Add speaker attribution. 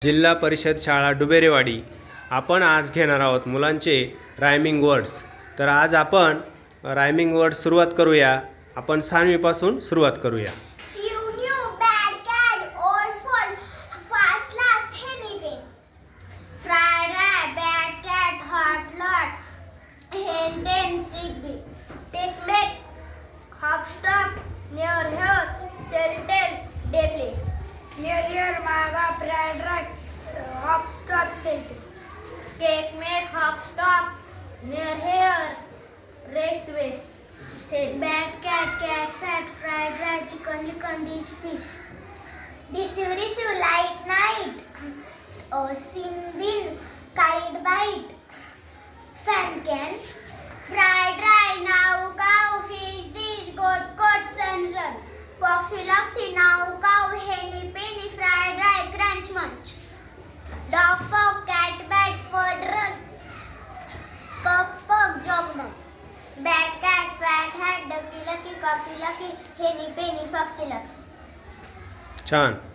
Speaker 1: जिल्हा परिषद शाळा डुबेरेवाडी. आपण आज घेणार आहोत मुलांचे रायमिंग वर्ड्स. तर आज आपण रायमिंग वर्ड्स सुरुवात करूया. आपण 6वी पासून सुरुवात करूया.
Speaker 2: You knew bad cat, old fool, fast last anything. Fried rat, bad cat, hot lot, hen ten, sick bee. Take make, hop stop, near here, sell tell, deadly. Near here, maga, fried rat, hop stop, sell tell. Take make, hop stop, near here, rest west. Said bad cat, cat fat, fried rat, chicken licken, dish fish. Receive, light night. Sin bin, kite bite. Fan can. Fried rice, now cow, fish dish, goat, sun run. Foxy, now cow, henny penny, fried rice, crunch munch. Dog pug, cat bat, bird run. Cock pug, jog mug. Bad cat, fat hat, ducky lucky, cocky lucky, henny penny, foxy lucky.
Speaker 1: छान.